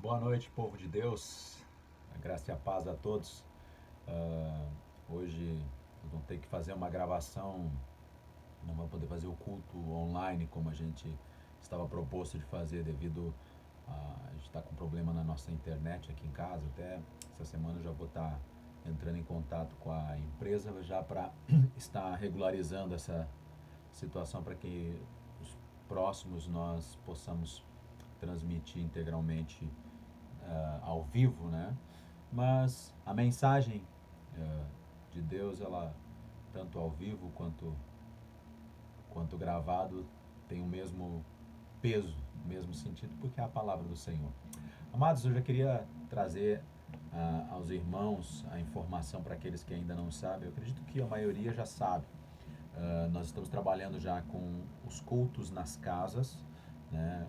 Boa noite, povo de Deus. A graça e a paz a todos. Hoje nós vamos ter que fazer uma gravação, não vamos poder fazer o culto online como a gente estava proposto de fazer devido a gente está com problema na nossa internet aqui em casa. Até essa semana eu já vou estar entrando em contato com a empresa já para estar regularizando essa situação para que os próximos nós possamos transmitir integralmente ao vivo, né? Mas a mensagem uh, de Deus, ela tanto ao vivo quanto gravado tem o mesmo peso, o mesmo sentido, porque é a palavra do Senhor. Amados, eu já queria trazer aos irmãos a informação para aqueles que ainda não sabem. Eu acredito que a maioria já sabe. Nós estamos trabalhando já com os cultos nas casas, né?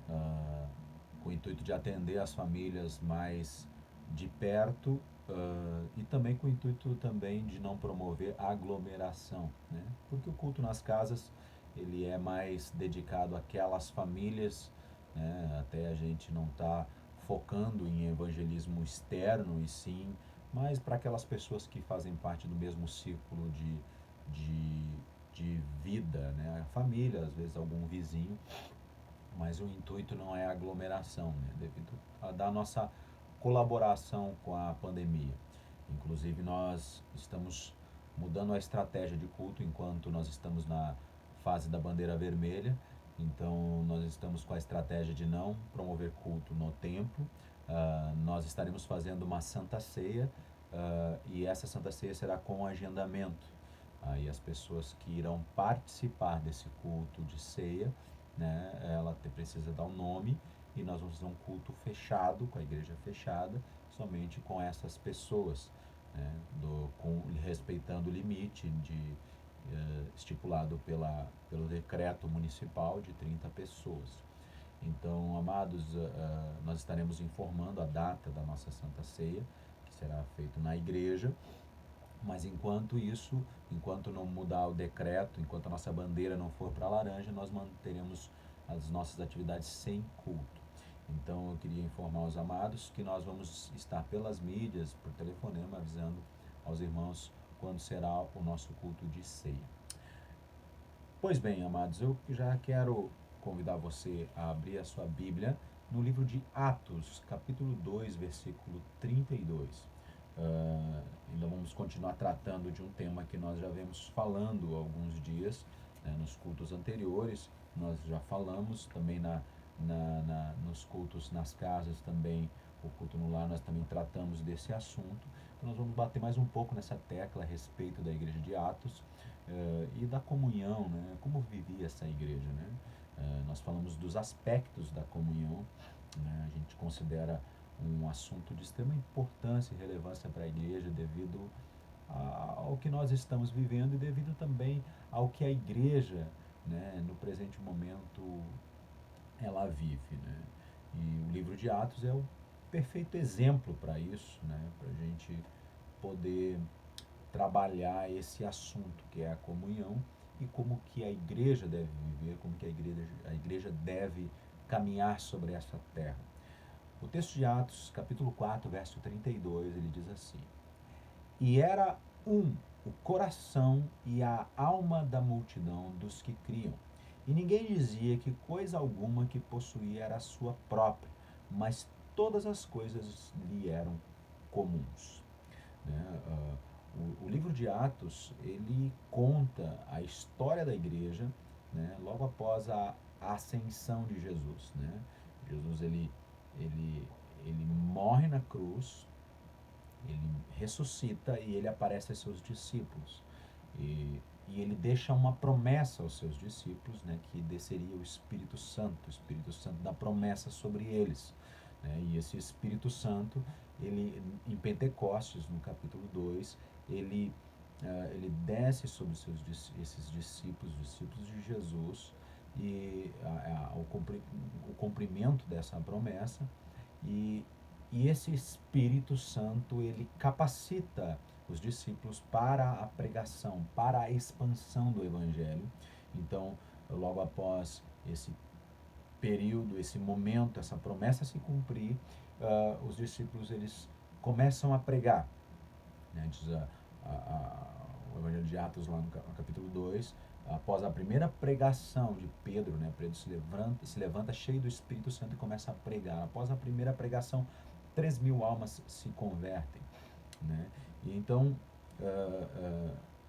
Com o intuito de atender as famílias mais de perto, e também com o intuito também de não promover aglomeração, né? Porque o culto nas casas ele é mais dedicado àquelas famílias, né? Até a gente não está focando em evangelismo externo e sim mas para aquelas pessoas que fazem parte do mesmo círculo de, de vida, né? A família, às vezes algum vizinho, mas o intuito não é aglomeração, né? Devido a da nossa colaboração com a pandemia. Inclusive nós estamos mudando a estratégia de culto enquanto nós estamos na fase da bandeira vermelha. Então nós estamos com a estratégia de não promover culto no templo. Nós estaremos fazendo uma santa ceia, e essa santa ceia será com agendamento. Aí as pessoas que irão participar desse culto de ceia, né, ela precisa dar um nome e nós vamos fazer um culto fechado, com a igreja fechada, somente com essas pessoas, né, respeitando o limite estipulado pelo decreto municipal de 30 pessoas. Então, amados, nós estaremos informando a data da nossa Santa Ceia, que será feito na igreja, mas enquanto isso, enquanto não mudar o decreto, enquanto a nossa bandeira não for para laranja, nós manteremos as nossas atividades sem culto. Então eu queria informar os amados que nós vamos estar pelas mídias, por telefonema, avisando aos irmãos quando será o nosso culto de ceia. Pois bem, amados, eu já quero convidar você a abrir a sua Bíblia no livro de Atos, capítulo 2, versículo 32. Ainda vamos continuar tratando de um tema que nós já vemos falando há alguns dias, né, nos cultos anteriores. Nós já falamos também nos cultos nas casas, também o culto no lar, nós também tratamos desse assunto. Então nós vamos bater mais um pouco nessa tecla a respeito da igreja de Atos, e da comunhão, né? Como vivia essa igreja, né? Nós falamos dos aspectos da comunhão, né? A gente considera um assunto de extrema importância e relevância para a igreja devido ao que nós estamos vivendo e devido também ao que a igreja, né, no presente momento ela vive, né? E o livro de Atos é o perfeito exemplo para isso, né? Para a gente poder trabalhar esse assunto que é a comunhão e como que a igreja deve viver, como que a igreja deve caminhar sobre essa terra. O texto de Atos, capítulo 4, verso 32, ele diz assim: E era o coração e a alma da multidão dos que criam. E ninguém dizia que coisa alguma que possuía era sua própria, mas todas as coisas lhe eram comuns. Né? O livro de Atos, ele conta a história da igreja, né? Logo após a ascensão de Jesus. Né? Jesus, ele, ele morre na cruz, ele ressuscita e ele aparece a seus discípulos. E ele deixa uma promessa aos seus discípulos, né, que desceria o Espírito Santo da promessa sobre eles. Né, e esse Espírito Santo, ele, em Pentecostes, no capítulo 2, ele desce sobre esses discípulos de Jesus, e o cumprimento dessa promessa, e, e esse Espírito Santo, ele capacita os discípulos para a pregação, para a expansão do Evangelho. Então, logo após esse período, esse momento, essa promessa se cumprir, os discípulos eles começam a pregar, né? Diz o Evangelho de Atos, lá no capítulo 2, após a primeira pregação de Pedro, né? Pedro se levanta cheio do Espírito Santo e começa a pregar. Após a primeira pregação, 3.000 almas se convertem, né? E então,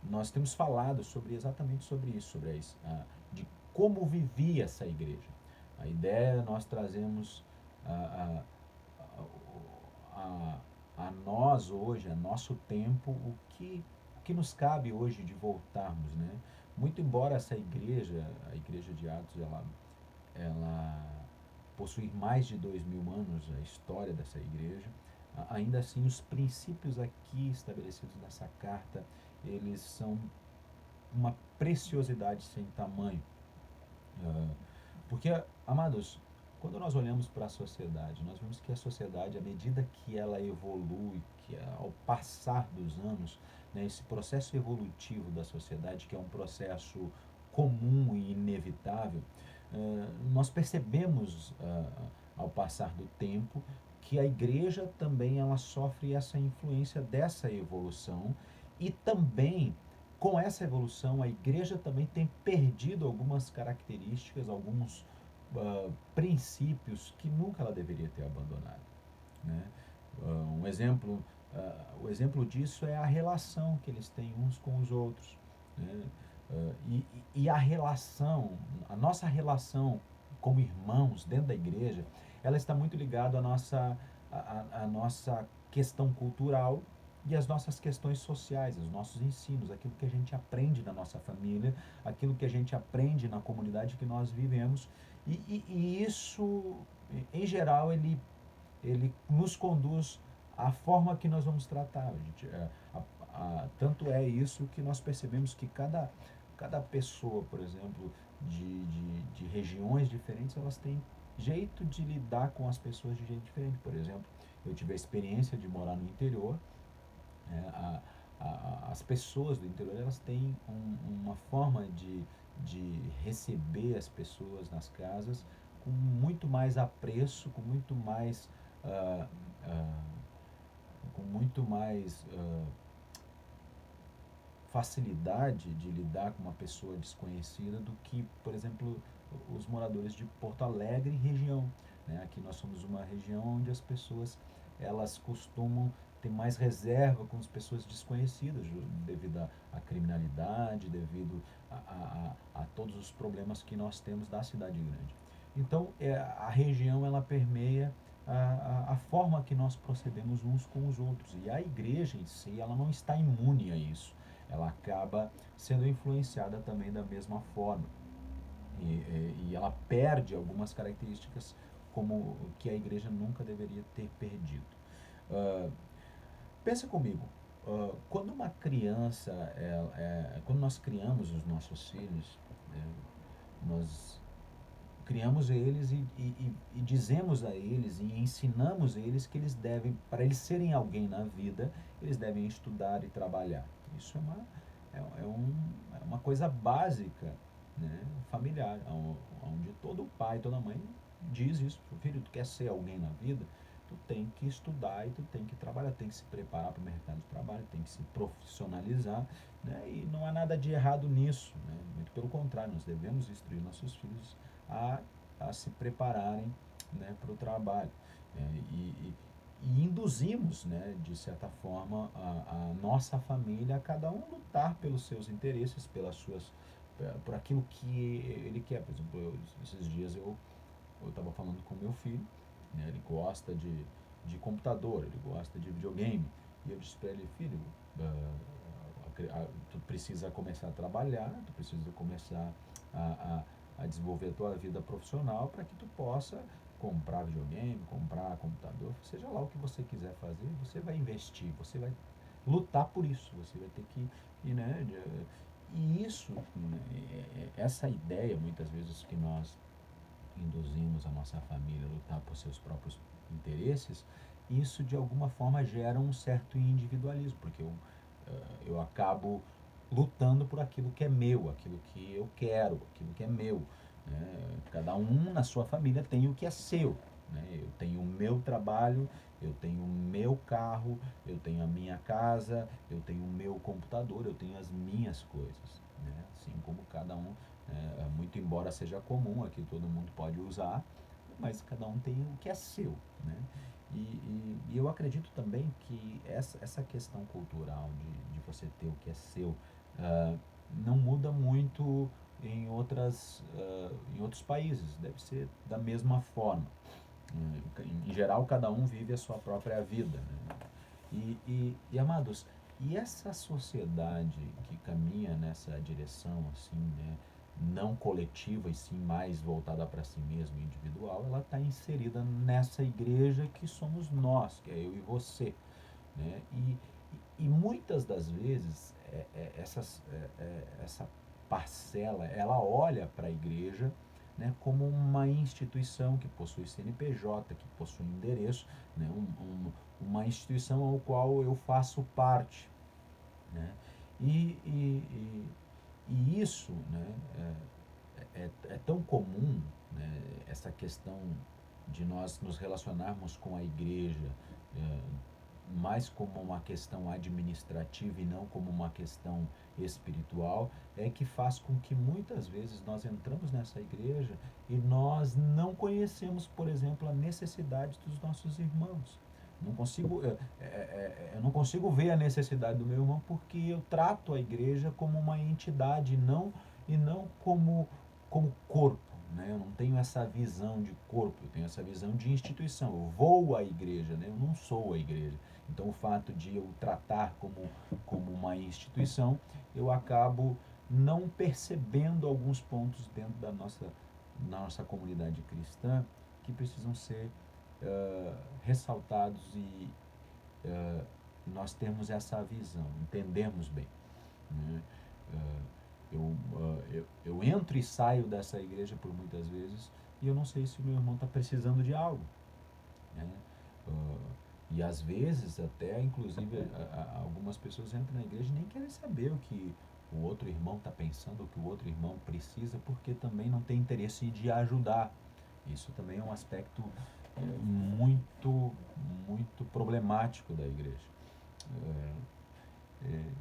nós temos falado exatamente sobre isso, de como vivia essa igreja. A ideia, nós trazemos a nós hoje, a nosso tempo, o que nos cabe hoje de voltarmos, né? Muito embora essa igreja, a igreja de Atos, ela possui mais de 2.000 anos, a história dessa igreja, ainda assim os princípios aqui estabelecidos nessa carta, eles são uma preciosidade sem tamanho. Porque, amados, quando nós olhamos para a sociedade, nós vemos que a sociedade, à medida que ela evolui, que ao passar dos anos, né, esse processo evolutivo da sociedade, que é um processo comum e inevitável, nós percebemos, ao passar do tempo, que a igreja também ela sofre essa influência dessa evolução, e também com essa evolução a igreja também tem perdido algumas características, alguns princípios que nunca ela deveria ter abandonado, né? O exemplo disso é a relação que eles têm uns com os outros, né? E a nossa relação como irmãos dentro da igreja, ela está muito ligada à nossa questão cultural e às nossas questões sociais, aos nossos ensinos, aquilo que a gente aprende na nossa família, aquilo que a gente aprende na comunidade que nós vivemos, e isso, em geral, ele nos conduz à forma que nós vamos tratar. Tanto é isso que nós percebemos que cada pessoa, por exemplo, de regiões diferentes, elas têm jeito de lidar com as pessoas de jeito diferente. Por exemplo, eu tive a experiência de morar no interior, né? As pessoas do interior, elas têm uma forma de receber as pessoas nas casas com muito mais apreço, ah, ah, com muito mais facilidade de lidar com uma pessoa desconhecida do que, por exemplo, os moradores de Porto Alegre e região, né? Aqui nós somos uma região onde as pessoas elas costumam ter mais reserva com as pessoas desconhecidas devido à criminalidade, devido a todos os problemas que nós temos da cidade grande. Então, a região ela permeia a forma que nós procedemos uns com os outros, e a igreja em si ela não está imune a isso, ela acaba sendo influenciada também da mesma forma, e ela perde algumas características como que a igreja nunca deveria ter perdido. Pensa comigo, quando uma criança, quando nós criamos os nossos filhos, nós criamos eles e dizemos a eles e ensinamos eles que eles devem, para eles serem alguém na vida, eles devem estudar e trabalhar. Isso é uma coisa básica, né, familiar, onde todo pai, toda mãe diz isso: filho, tu quer ser alguém na vida, tu tem que estudar e tu tem que trabalhar, tem que se preparar para o mercado de trabalho, tem que se profissionalizar, né, e não há nada de errado nisso, né, muito pelo contrário, nós devemos instruir nossos filhos a se prepararem, né, para o trabalho, e induzimos, né, de certa forma, a nossa família a cada um lutar pelos seus interesses, por aquilo que ele quer. Por exemplo, esses dias eu estava falando com meu filho, né, ele gosta de computador, ele gosta de videogame, e eu disse para ele: filho, tu precisa começar a trabalhar, tu precisa começar a desenvolver a tua vida profissional para que tu possa comprar videogame, comprar computador, seja lá o que você quiser fazer, você vai investir, você vai lutar por isso, você vai ter que, né, e isso, essa ideia muitas vezes que nós induzimos a nossa família a lutar por seus próprios interesses, isso de alguma forma gera um certo individualismo, porque eu acabo lutando por aquilo que é meu, aquilo que eu quero, aquilo que é meu. né? Cada um na sua família tem o que é seu, né? Eu tenho o meu trabalho, eu tenho o meu carro, eu tenho a minha casa, eu tenho o meu computador, eu tenho as minhas coisas, né? Assim como cada um, muito embora seja comum, aqui todo mundo pode usar, mas cada um tem o que é seu, né? E eu acredito também que essa questão cultural de você ter o que é seu, ah, não muda muito em outros países, deve ser da mesma forma. Em geral, cada um vive a sua própria vida, né? Amados, e essa sociedade que caminha nessa direção, assim, né, não coletiva e sim mais voltada para si mesma, individual, ela está inserida nessa igreja que somos nós, que é eu e você, né? E muitas das vezes essa parcela, ela olha para a igreja, né, como uma instituição que possui CNPJ, que possui endereço, né, uma instituição ao qual eu faço parte, né? E, e, e, e isso, né, é tão comum, né, essa questão de nós nos relacionarmos com a igreja, é, mais como uma questão administrativa e não como uma questão espiritual, é que faz com que muitas vezes nós entramos nessa igreja e nós não conhecemos, por exemplo, a necessidade dos nossos irmãos. Não consigo, eu não consigo ver a necessidade do meu irmão porque eu trato a igreja como uma entidade e não como corpo. Né? Eu não tenho essa visão de corpo, eu tenho essa visão de instituição. Eu vou à igreja, né? Eu não sou a igreja. Então, o fato de eu tratar como uma instituição, eu acabo não percebendo alguns pontos dentro da nossa comunidade cristã que precisam ser ressaltados e nós temos essa visão, entendemos bem. Né? Eu entro e saio dessa igreja por muitas vezes e eu não sei se o meu irmão está precisando de algo. Né? Uh, e às vezes até, inclusive, algumas pessoas entram na igreja e nem querem saber o que o outro irmão está pensando, o que o outro irmão precisa, porque também não tem interesse de ajudar. Isso também é um aspecto muito, muito problemático da igreja. É, é,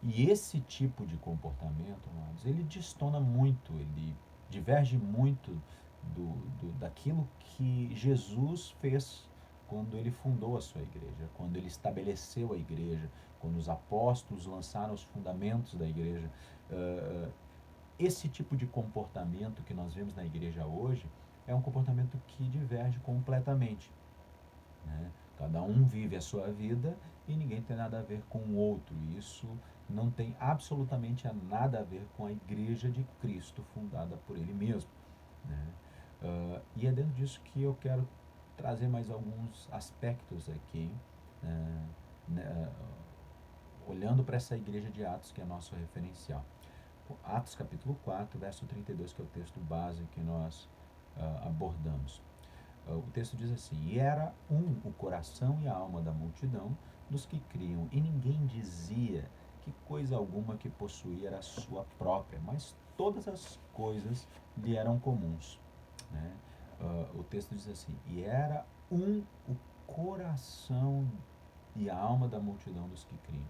e esse tipo de comportamento, amados, ele destona muito, ele diverge muito daquilo que Jesus fez quando ele fundou a sua igreja, quando ele estabeleceu a igreja, quando os apóstolos lançaram os fundamentos da igreja. Esse tipo de comportamento que nós vemos na igreja hoje é um comportamento que diverge completamente. Né? Cada um vive a sua vida e ninguém tem nada a ver com o outro. E isso não tem absolutamente nada a ver com a Igreja de Cristo fundada por Ele mesmo. Né? E é dentro disso que eu quero trazer mais alguns aspectos aqui, né, olhando para essa igreja de Atos, que é nosso referencial. Atos capítulo 4, verso 32, que é o texto base que nós abordamos. O texto diz assim: E era o coração e a alma da multidão dos que criam, e ninguém dizia que coisa alguma que possuía era sua própria, mas todas as coisas lhe eram comuns. Né? O texto diz assim: E era o coração e a alma da multidão dos que criam.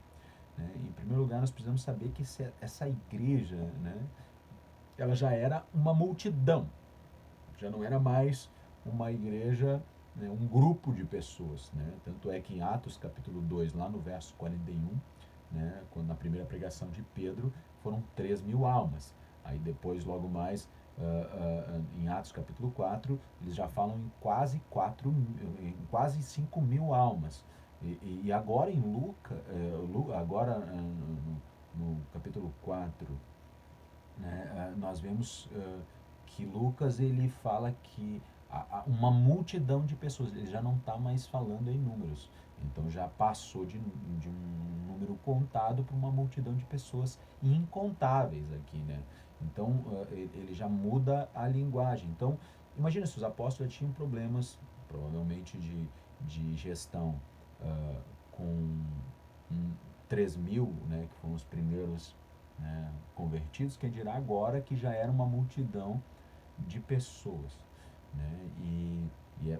Né? Em primeiro lugar, nós precisamos saber que essa igreja, né, ela já era uma multidão, já não era mais uma igreja, né, um grupo de pessoas. Né? Tanto é que em Atos capítulo 2, lá no verso 41, né, quando na primeira pregação de Pedro, foram 3.000 almas. Aí depois, logo mais, em Atos capítulo 4, eles já falam em em quase 5.000 almas. E agora em agora no capítulo 4, né, nós vemos que Lucas ele fala que uma multidão de pessoas, ele já não está mais falando em números, então já passou de um número contado para uma multidão de pessoas incontáveis aqui, né? Então ele já muda a linguagem. Então imagina se os apóstolos tinham problemas, provavelmente de gestão com 3.000, né, que foram os primeiros, né, convertidos, quem dirá agora que já era uma multidão de pessoas, né?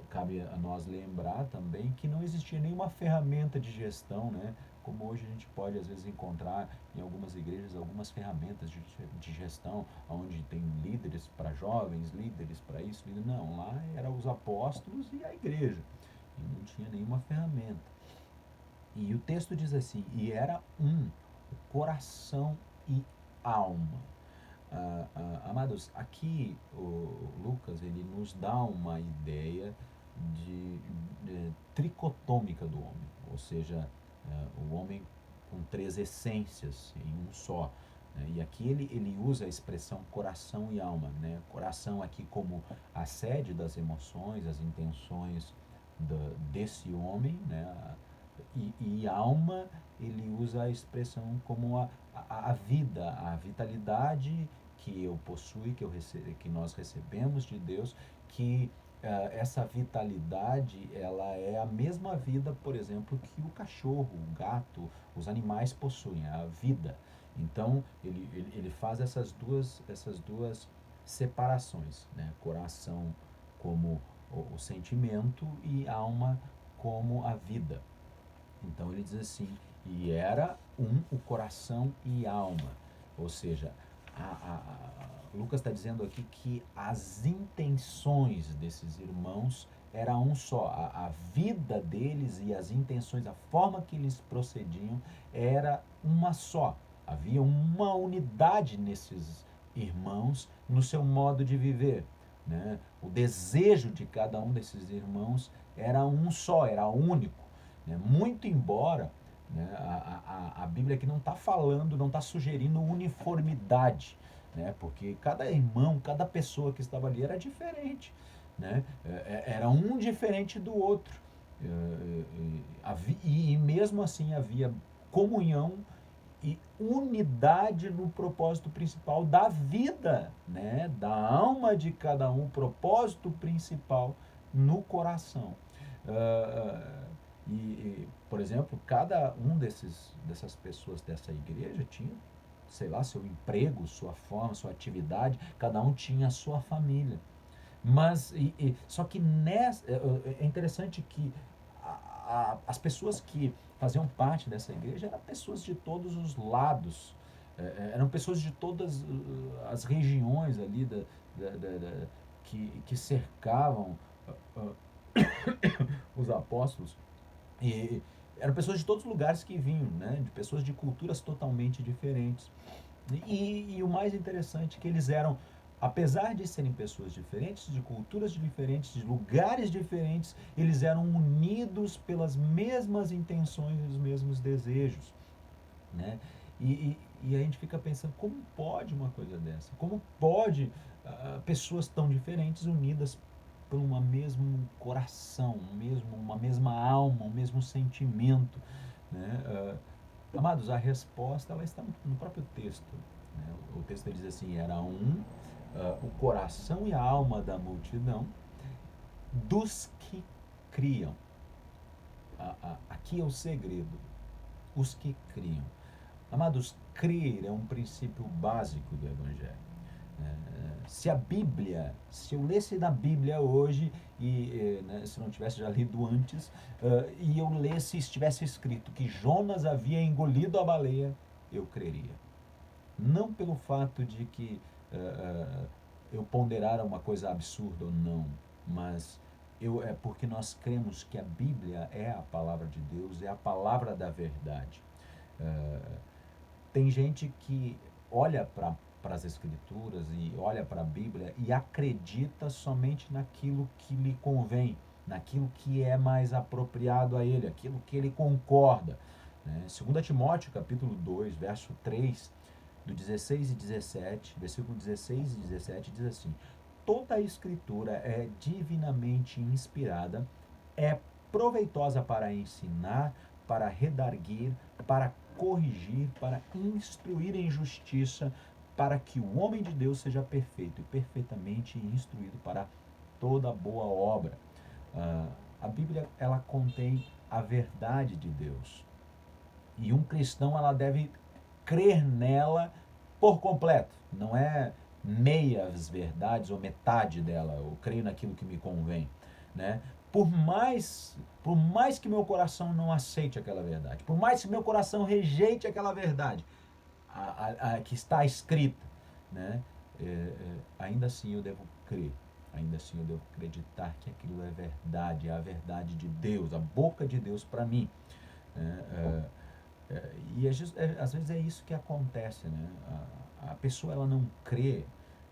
Cabe a nós lembrar também que não existia nenhuma ferramenta de gestão, né? Como hoje a gente pode às vezes encontrar em algumas igrejas algumas ferramentas de gestão, onde tem líderes para jovens, líderes para isso, não, lá eram os apóstolos e a igreja, e não tinha nenhuma ferramenta. E o texto diz assim: e era o coração e alma. Amados, aqui o Lucas ele nos dá uma ideia de tricotômica do homem, ou seja, o homem com três essências em um só. Né? E aqui ele usa a expressão coração e alma. Né? Coração aqui como a sede das emoções, as intenções desse homem, né? E alma ele usa a expressão como a vida, a vitalidade que eu possuo, que nós recebemos de Deus, que essa vitalidade ela é a mesma vida, por exemplo, que o cachorro, o gato, os animais possuem, a vida. Então ele faz essas duas separações, né? Coração como o sentimento e alma como a vida. Então ele diz assim: e era o coração e alma. Ou seja, Lucas está dizendo aqui que as intenções desses irmãos era um só. A vida deles e as intenções, a forma que eles procediam era uma só. Havia uma unidade nesses irmãos no seu modo de viver. Né? O desejo de cada um desses irmãos era um só, era único. Né? Muito embora, né, a Bíblia aqui não está falando, não está sugerindo uniformidade, né? Porque cada irmão, cada pessoa que estava ali era diferente. Né? Era um diferente do outro. E mesmo assim havia comunhão e unidade no propósito principal da vida, né? Da alma de cada um, propósito principal no coração. Por exemplo, cada um dessas pessoas dessa igreja tinha, sei lá, seu emprego, sua forma, sua atividade, cada um tinha a sua família. Mas, só que é interessante que as pessoas que faziam parte dessa igreja eram pessoas de todos os lados, eram pessoas de todas as regiões ali que cercavam os apóstolos. E eram pessoas de todos os lugares que vinham, né? De pessoas de culturas totalmente diferentes. E o mais interessante é que eles eram, apesar de serem pessoas diferentes, de culturas diferentes, de lugares diferentes, eles eram unidos pelas mesmas intenções e os mesmos desejos. Né? E a gente fica pensando, como pode uma coisa dessa? Como pode pessoas tão diferentes unidas por um mesmo coração, uma mesma alma, um mesmo sentimento? Né? Amados, a resposta ela está no próprio texto. Né? O texto diz assim: era o coração e a alma da multidão dos que criam. Aqui é o segredo: os que criam. Amados, crer é um princípio básico do Evangelho. Se eu lesse na Bíblia hoje, né, se não tivesse já lido antes, e eu lesse, estivesse escrito que Jonas havia engolido a baleia, eu creria. Não pelo fato de que eu ponderara uma coisa absurda ou não, mas é porque nós cremos que a Bíblia é a palavra de Deus, é a palavra da verdade. Tem gente que olha para as Escrituras e olha para a Bíblia e acredita somente naquilo que lhe convém, naquilo que é mais apropriado a ele, aquilo que ele concorda. Né? 2 Timóteo, capítulo 2, verso 3, do 16 e 17, versículo 16 e 17, diz assim: toda a Escritura é divinamente inspirada, é proveitosa para ensinar, para redarguir, para corrigir, para instruir em justiça, para que o homem de Deus seja perfeito e perfeitamente instruído para toda boa obra. A Bíblia ela contém a verdade de Deus. E um cristão ela deve crer nela por completo. Não é meias verdades ou metade dela, eu creio naquilo que me convém, né? Por mais que meu coração não aceite aquela verdade, por mais que meu coração rejeite aquela verdade, que está escrita, né? Ainda assim eu devo crer, ainda assim eu devo acreditar que aquilo é verdade, é a verdade de Deus, a boca de Deus para mim, né? E às vezes é isso que acontece, né? A pessoa ela não crê,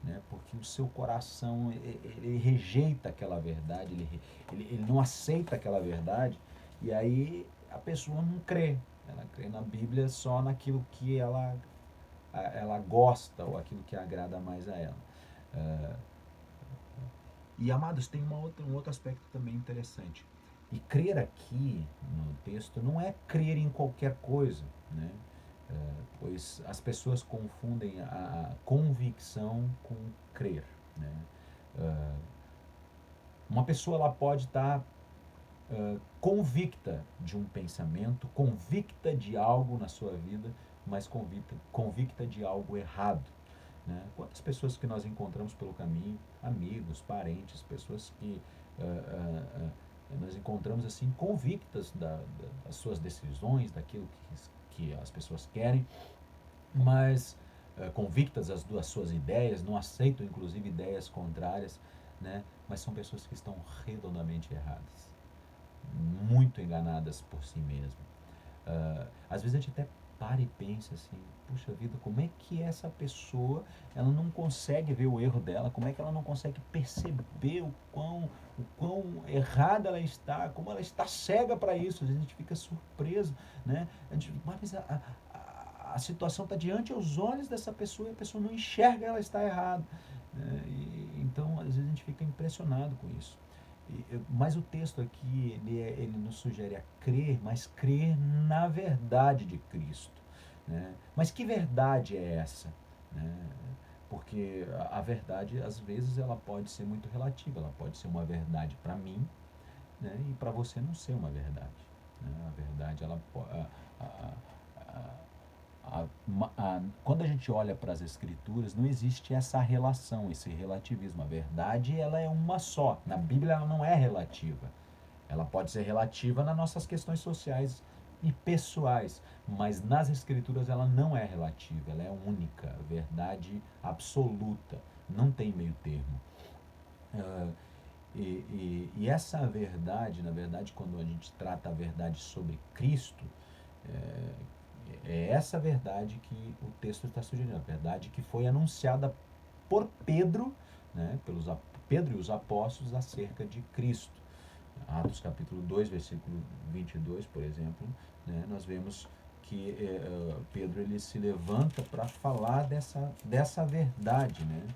né? Porque o seu coração ele rejeita aquela verdade, ele não aceita aquela verdade, e aí a pessoa não crê. Ela crê na Bíblia só naquilo que ela gosta ou aquilo que agrada mais a ela. Eh, e amados, tem um outro aspecto também interessante. E crer aqui no texto não é crer em qualquer coisa, né? Pois as pessoas confundem a convicção com crer, né? Eh, uma pessoa ela pode estar convicta de um pensamento, convicta de algo na sua vida, mas convicta de algo errado. Né? Quantas pessoas que nós encontramos pelo caminho, amigos, parentes, pessoas que nós encontramos assim convictas das suas decisões, daquilo que as pessoas querem, mas convictas das suas ideias, não aceitam inclusive ideias contrárias, né? Mas são pessoas que estão redondamente erradas, muito enganadas por si mesmas. Às vezes a gente até para e pensa assim, puxa vida, como é que essa pessoa ela não consegue ver o erro dela, como é que ela não consegue perceber o quão errada ela está, como ela está cega para isso. Às vezes a gente fica surpreso, né? A gente, mas a situação está diante aos olhos dessa pessoa e a pessoa não enxerga, ela está errada, né? Então às vezes a gente fica impressionado com isso. Mas o texto aqui, ele nos sugere a crer, mas crer na verdade de Cristo, né? Mas que verdade é essa? Né? Porque a verdade, às vezes, ela pode ser muito relativa. Ela pode ser uma verdade para mim, né? E para você não ser uma verdade, né? A verdade, ela, a, quando a gente olha para as escrituras, não existe essa relação, esse relativismo. A verdade, ela é uma só. Na Bíblia, ela não é relativa. Ela pode ser relativa nas nossas questões sociais e pessoais, mas nas escrituras ela não é relativa, ela é única, verdade absoluta, não tem meio termo. E essa verdade, na verdade, quando a gente trata a verdade sobre Cristo, é essa verdade que o texto está sugerindo, a verdade que foi anunciada por Pedro, né, Pedro e os apóstolos acerca de Cristo. Atos capítulo 2, versículo 22, por exemplo, né, nós vemos que Pedro ele se levanta para falar dessa verdade, né?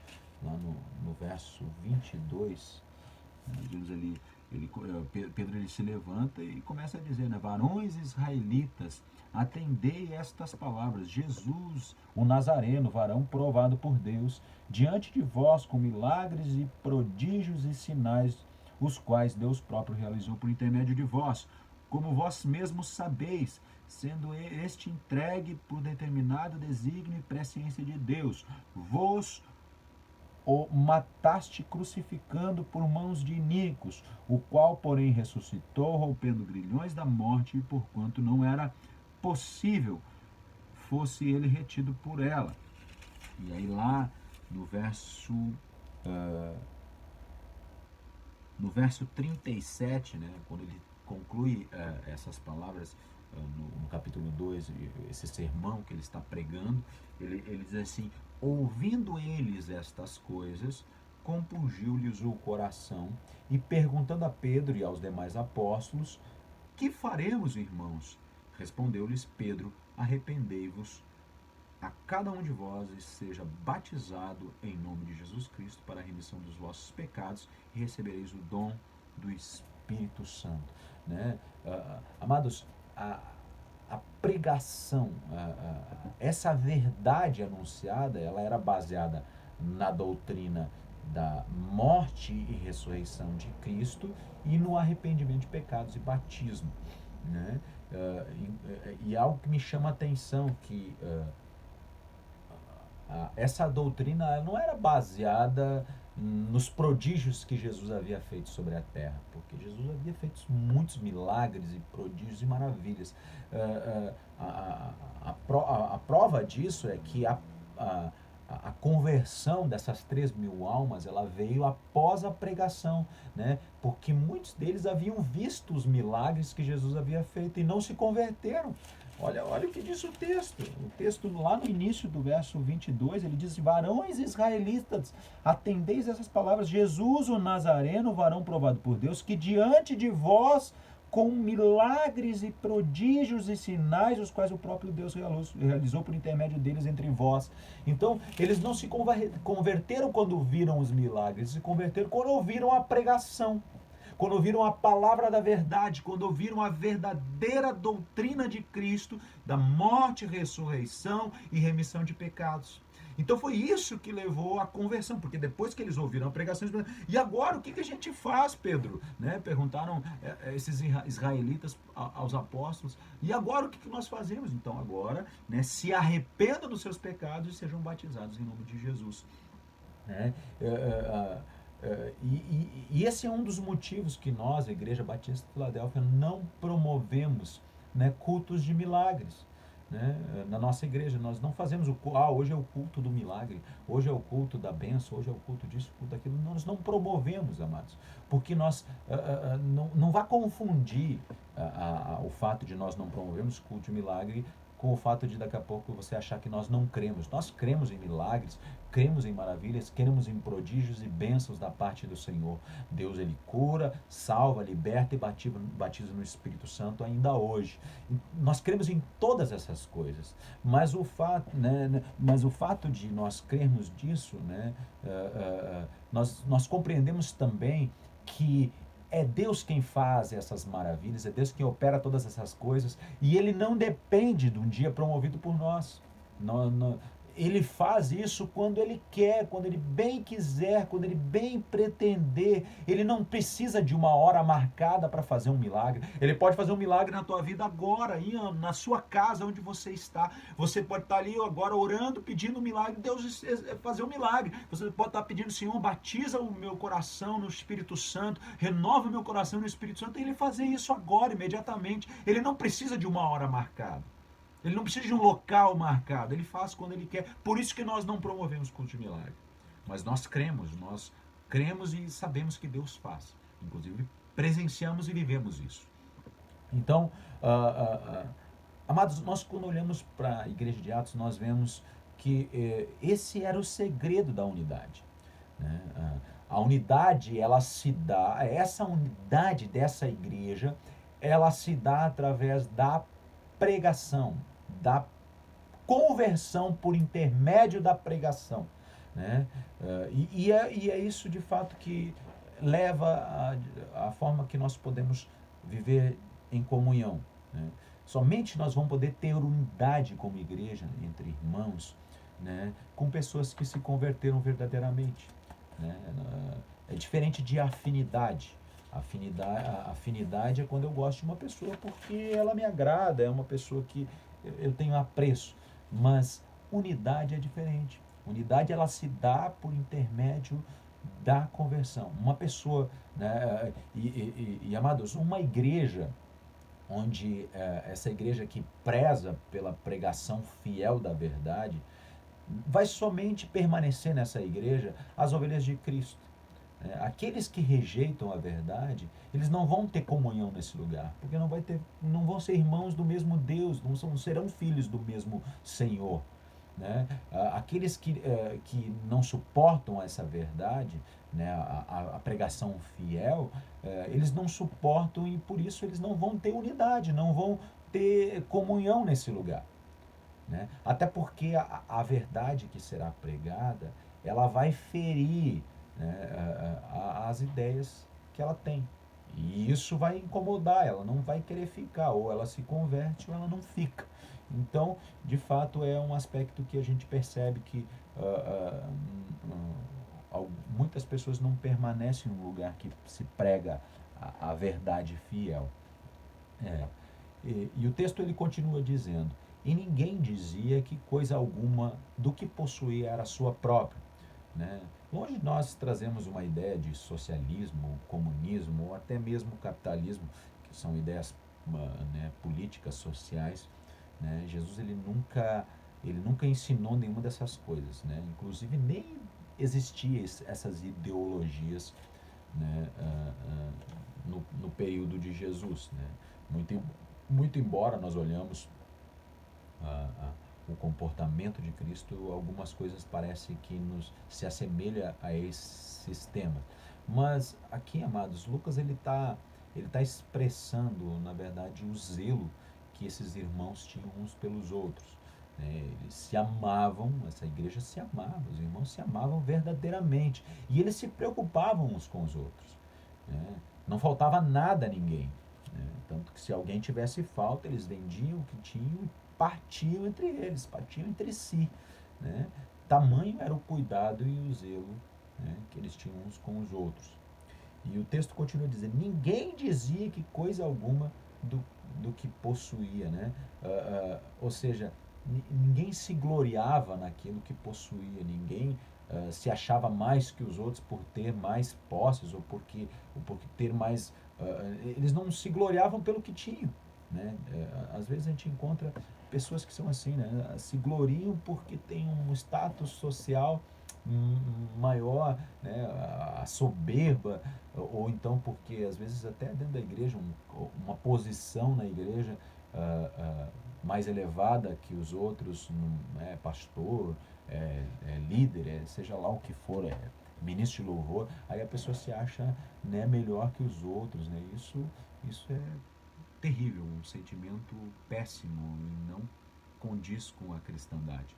Lá no verso 22, nós vemos ali, Pedro ele se levanta e começa a dizer, né, varões israelitas, atendei estas palavras, Jesus, o Nazareno, varão provado por Deus, diante de vós com milagres e prodígios e sinais, os quais Deus próprio realizou por intermédio de vós, como vós mesmos sabeis, sendo este entregue por determinado desígnio e presciência de Deus, vos o mataste crucificando por mãos de iníquos, o qual, porém, ressuscitou, rompendo grilhões da morte, e porquanto não era possível fosse ele retido por ela. E aí lá no verso no verso 37, né, quando ele conclui essas palavras no capítulo 2, esse sermão que ele está pregando, ele diz assim, ouvindo eles estas coisas, compungiu-lhes o coração, e perguntando a Pedro e aos demais apóstolos, que faremos, irmãos? Respondeu-lhes Pedro, arrependei-vos a cada um de vós e seja batizado em nome de Jesus Cristo para a remissão dos vossos pecados e recebereis o dom do Espírito Santo. Né? Amados, a pregação, essa verdade anunciada, ela era baseada na doutrina da morte e ressurreição de Cristo e no arrependimento de pecados e batismo. Né? E algo que me chama a atenção, que essa doutrina ela não era baseada nos prodígios que Jesus havia feito sobre a terra, porque Jesus havia feito muitos milagres e prodígios e maravilhas. A prova disso é que a, a conversão dessas 3.000 almas ela veio após a pregação, né? Porque muitos deles haviam visto os milagres que Jesus havia feito e não se converteram. Olha o que diz o texto. O texto lá no início do verso 22, ele diz: varões israelitas, atendeis essas palavras, Jesus o Nazareno, varão provado por Deus, que diante de vós, com milagres e prodígios e sinais, os quais o próprio Deus realizou por intermédio deles entre vós. Então, eles não se converteram quando viram os milagres, se converteram quando ouviram a pregação, quando ouviram a palavra da verdade, quando ouviram a verdadeira doutrina de Cristo, da morte, ressurreição e remissão de pecados. Então foi isso que levou à conversão, porque depois que eles ouviram a pregação, eles perguntaram, e agora o que a gente faz, Pedro? Né? Perguntaram esses israelitas aos apóstolos, e agora o que nós fazemos? Então agora, né, se arrependam dos seus pecados e sejam batizados em nome de Jesus. Né? E esse é um dos motivos que nós, a Igreja Batista de Filadélfia, não promovemos, né, cultos de milagres. Né? Na nossa igreja, nós não fazemos hoje é o culto do milagre, hoje é o culto da bênção, hoje é o culto disso, culto daquilo. Nós não promovemos, amados, porque nós não vá confundir o fato de nós não promovermos culto de milagre com o fato de daqui a pouco você achar que nós não cremos. Nós cremos em milagres, cremos em maravilhas, cremos em prodígios e bênçãos da parte do Senhor. Deus, ele cura, salva, liberta e batiza no Espírito Santo ainda hoje. Nós cremos em todas essas coisas, mas o fato de nós crermos disso, né, nós compreendemos também que é Deus quem faz essas maravilhas, é Deus quem opera todas essas coisas, e Ele não depende de um dia promovido por nós. Ele faz isso quando Ele quer, quando Ele bem quiser, quando Ele bem pretender. Ele não precisa de uma hora marcada para fazer um milagre. Ele pode fazer um milagre na tua vida agora, aí na sua casa, onde você está. Você pode estar ali agora orando, pedindo um milagre, Deus fazer um milagre. Você pode estar pedindo, Senhor, batiza o meu coração no Espírito Santo, renova o meu coração no Espírito Santo, e Ele fazer isso agora, imediatamente. Ele não precisa de uma hora marcada. Ele não precisa de um local marcado, ele faz quando ele quer. Por isso que nós não promovemos culto de milagre. Mas nós cremos e sabemos que Deus faz. Inclusive, presenciamos e vivemos isso. Então, amados, nós quando olhamos para a igreja de Atos, nós vemos que esse era o segredo da unidade. Né? A unidade, ela se dá, essa unidade dessa igreja, ela se dá através da pregação, da conversão por intermédio da pregação. Né? E é isso de fato que leva a forma que nós podemos viver em comunhão. Né? Somente nós vamos poder ter unidade como igreja, entre irmãos, né? Com pessoas que se converteram verdadeiramente. Né? É diferente de afinidade. Afinidade é quando eu gosto de uma pessoa porque ela me agrada, é uma pessoa que eu tenho apreço. Mas unidade é diferente. Unidade ela se dá por intermédio da conversão. Uma pessoa, né, amados, uma igreja onde essa igreja que preza pela pregação fiel da verdade, vai somente permanecer nessa igreja as ovelhas de Cristo. Aqueles que rejeitam a verdade, eles não vão ter comunhão nesse lugar, porque não vão ser irmãos do mesmo Deus, não serão filhos do mesmo Senhor. Né? Aqueles que não suportam essa verdade, né, a pregação fiel, eles não suportam e por isso eles não vão ter unidade, não vão ter comunhão nesse lugar. Né? Até porque a verdade que será pregada, ela vai ferir, né, as ideias que ela tem. E isso vai incomodar, ela não vai querer ficar, ou ela se converte ou ela não fica. Então, de fato, é um aspecto que a gente percebe que muitas pessoas não permanecem no lugar que se prega a verdade fiel. E o texto ele continua dizendo: e ninguém dizia que coisa alguma do que possuía era sua própria, né? Longe de nós trazemos uma ideia de socialismo, comunismo ou até mesmo capitalismo, que são ideias, né, políticas sociais, né? Jesus ele nunca ensinou nenhuma dessas coisas, né? Inclusive nem existia essas ideologias, né, no período de Jesus, né? Muito, muito embora nós olhamos o comportamento de Cristo, algumas coisas parecem que se assemelha a esse sistema. Mas aqui, amados, Lucas ele tá expressando, na verdade, o zelo que esses irmãos tinham uns pelos outros, né? Eles se amavam, essa igreja se amava, os irmãos se amavam verdadeiramente. E eles se preocupavam uns com os outros, né? Não faltava nada a ninguém, né? Tanto que se alguém tivesse falta, eles vendiam o que tinham e partiam entre eles, partiam entre si, né? Tamanho era o cuidado e o zelo, né, que eles tinham uns com os outros. E o texto continua dizendo: ninguém dizia que coisa alguma do, do que possuía, né? Ou seja, ninguém se gloriava naquilo que possuía, ninguém se achava mais que os outros por ter mais posses ou porque ter mais. Eles não se gloriavam pelo que tinham, né? Às vezes a gente encontra pessoas que são assim, né? Se gloriam porque têm um status social maior, né? A soberba, ou então porque às vezes até dentro da igreja uma posição na igreja mais elevada que os outros, pastor, líder, seja lá o que for, ministro de louvor, aí a pessoa se acha, né, melhor que os outros, né? Isso é terrível, um sentimento péssimo e não condiz com a cristandade.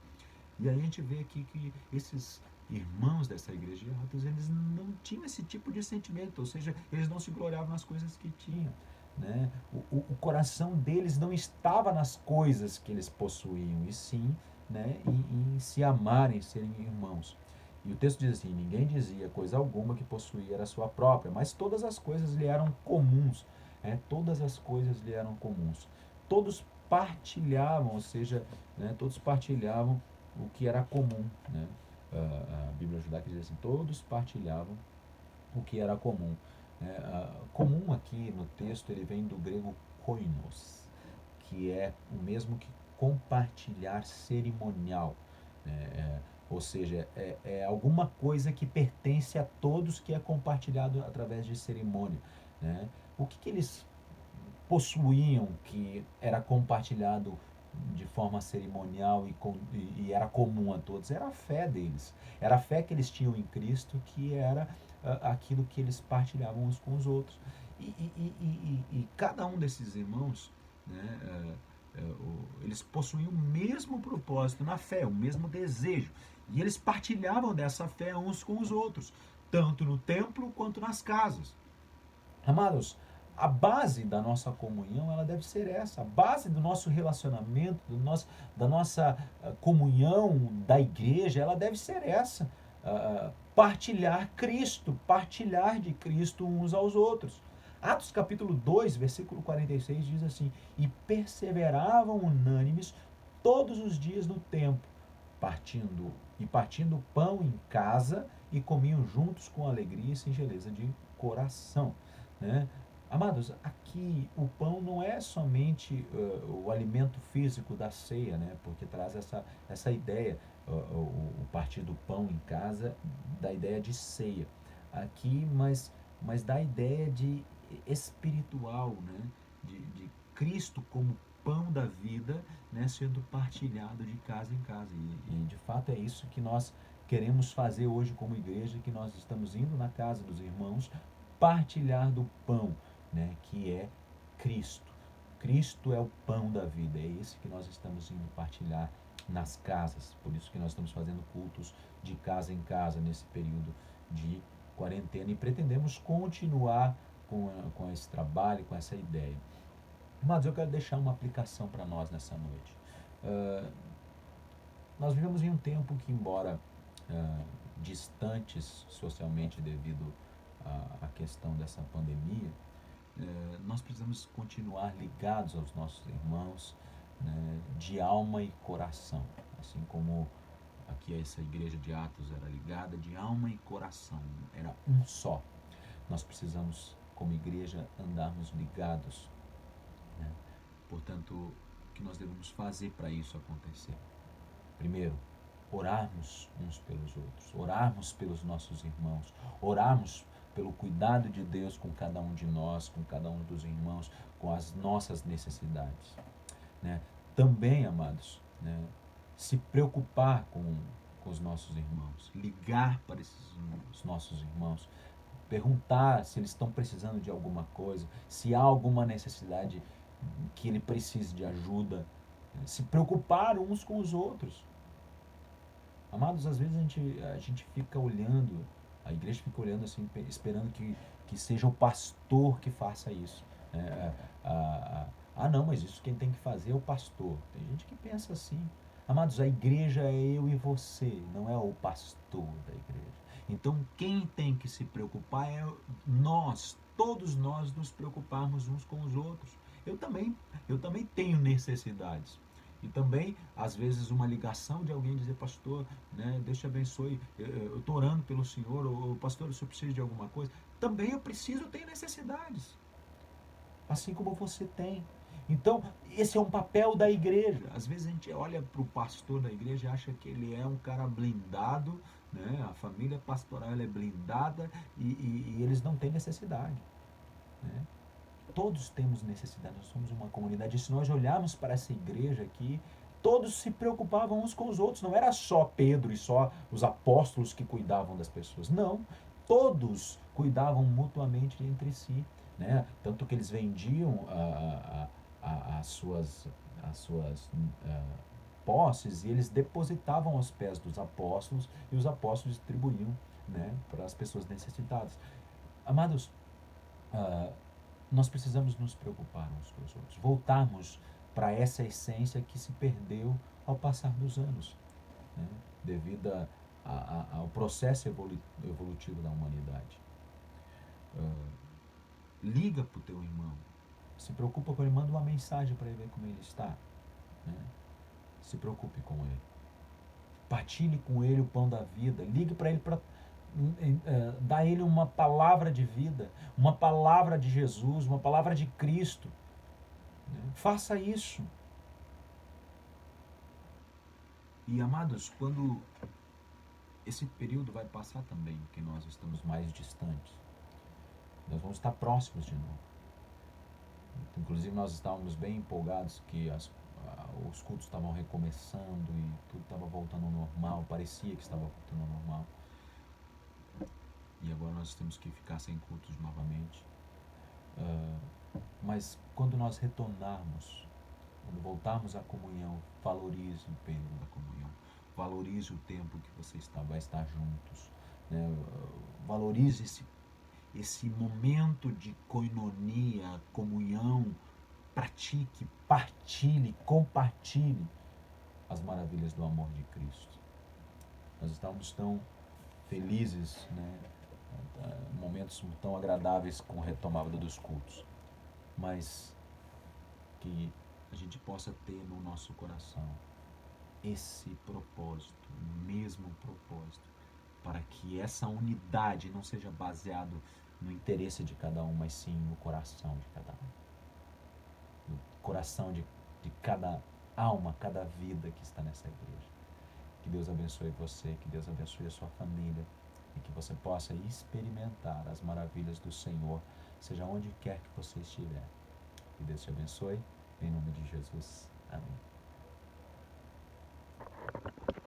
E aí a gente vê aqui que esses irmãos dessa igreja de Atos, eles não tinham esse tipo de sentimento, ou seja, eles não se gloriavam nas coisas que tinham, né? O coração deles não estava nas coisas que eles possuíam, e sim, né, em se amarem, serem irmãos. E o texto diz assim: ninguém dizia coisa alguma que possuía era sua própria, mas todas as coisas lhe eram comuns, né? Todas as coisas lhe eram comuns. Todos partilhavam, ou seja, né, todos partilhavam o que era comum, né? A Bíblia judaica diz assim: todos partilhavam o que era comum. Comum aqui no texto ele vem do grego koinos, que é o mesmo que compartilhar cerimonial, né? Ou seja, é alguma coisa que pertence a todos, que é compartilhado através de cerimônia, né? O que eles possuíam que era compartilhado de forma cerimonial e era comum a todos? Era a fé deles, era a fé que eles tinham em Cristo, que era aquilo que eles partilhavam uns com os outros. E cada um desses irmãos, né, eles possuíam o mesmo propósito na fé, o mesmo desejo, e eles partilhavam dessa fé uns com os outros, tanto no templo quanto nas casas. Amados, a base da nossa comunhão, ela deve ser essa. A base do nosso relacionamento, da nossa comunhão da igreja, ela deve ser essa. Partilhar Cristo, partilhar de Cristo uns aos outros. Atos capítulo 2, versículo 46 diz assim: e perseveravam unânimes todos os dias no templo, partindo pão em casa, e comiam juntos com alegria e singeleza de coração, né? Amados, aqui o pão não é somente o alimento físico da ceia, né? Porque traz essa ideia, o partir do pão em casa, da ideia de ceia. Aqui, mas da ideia de espiritual, né? De Cristo como pão da vida, né? Sendo partilhado de casa em casa. E de fato é isso que nós queremos fazer hoje como igreja, que nós estamos indo na casa dos irmãos partilhar do pão, né, que é Cristo. Cristo é o pão da vida, é esse que nós estamos indo partilhar nas casas. Por isso que nós estamos fazendo cultos de casa em casa nesse período de quarentena, e pretendemos continuar com esse trabalho, com essa ideia. Mas eu quero deixar uma aplicação para nós nessa noite. Nós vivemos em um tempo que, embora distantes socialmente devido à questão dessa pandemia, nós precisamos continuar ligados aos nossos irmãos, né, de alma e coração. Assim como aqui essa igreja de Atos era ligada de alma e coração, era um só. Nós precisamos, como igreja, andarmos ligados, né? Portanto, o que nós devemos fazer para isso acontecer? Primeiro, orarmos uns pelos outros, orarmos pelos nossos irmãos, orarmos pelo cuidado de Deus com cada um de nós, com cada um dos irmãos, com as nossas necessidades, né? Também, amados, né, se preocupar com os nossos irmãos, ligar para os nossos irmãos, perguntar se eles estão precisando de alguma coisa, se há alguma necessidade que ele precise de ajuda, se preocupar uns com os outros. Amados, às vezes a gente fica olhando, a igreja fica olhando assim, esperando que seja o pastor que faça isso. Não, mas isso quem tem que fazer é o pastor. Tem gente que pensa assim. Amados, a igreja é eu e você, não é o pastor da igreja. Então, quem tem que se preocupar é nós, todos nós nos preocuparmos uns com os outros. Eu também tenho necessidades. E também, às vezes, uma ligação de alguém dizer, pastor, né, Deus te abençoe, eu estou orando pelo senhor, ou pastor, se eu preciso de alguma coisa. Também eu preciso, eu tenho necessidades. Assim como você tem. Então, esse é um papel da igreja. Às vezes a gente olha para o pastor da igreja e acha que ele é um cara blindado, né? A família pastoral é blindada e eles não têm necessidade, né? Todos temos necessidade, nós somos uma comunidade. E se nós olharmos para essa igreja aqui, todos se preocupavam uns com os outros. Não era só Pedro e só os apóstolos que cuidavam das pessoas. Não, todos cuidavam mutuamente entre si, né? Tanto que eles vendiam as suas posses e eles depositavam aos pés dos apóstolos e os apóstolos distribuíam, né, para as pessoas necessitadas. Amados, nós precisamos nos preocupar uns com os outros, voltarmos para essa essência que se perdeu ao passar dos anos, né, devido ao processo evolutivo da humanidade. Liga para o teu irmão, se preocupa com ele, manda uma mensagem para ele ver como ele está, né? Se preocupe com ele, partilhe com ele o pão da vida, ligue para ele para dar a ele uma palavra de vida, uma palavra de Jesus, uma palavra de Cristo, né? Faça isso. E amados, quando esse período vai passar também, que nós estamos mais distantes, nós vamos estar próximos de novo. Inclusive nós estávamos bem empolgados que os cultos estavam recomeçando e tudo estava voltando ao normal, parecia que estava voltando ao normal. E agora nós temos que ficar sem cultos novamente. Mas quando nós retornarmos, quando voltarmos à comunhão, valorize o período da comunhão, valorize o tempo que você vai estar juntos, né? Valorize esse momento de koinonia, comunhão, pratique, partilhe, compartilhe as maravilhas do amor de Cristo. Nós estamos tão felizes, né? Momentos tão agradáveis com a retomada dos cultos, mas que a gente possa ter no nosso coração esse propósito, o mesmo propósito, para que essa unidade não seja baseado no interesse de cada um, mas sim no coração de cada um, no coração de cada alma, cada vida que está nessa igreja. Que Deus abençoe você, que Deus abençoe a sua família e que você possa experimentar as maravilhas do Senhor, seja onde quer que você estiver. Que Deus te abençoe, em nome de Jesus.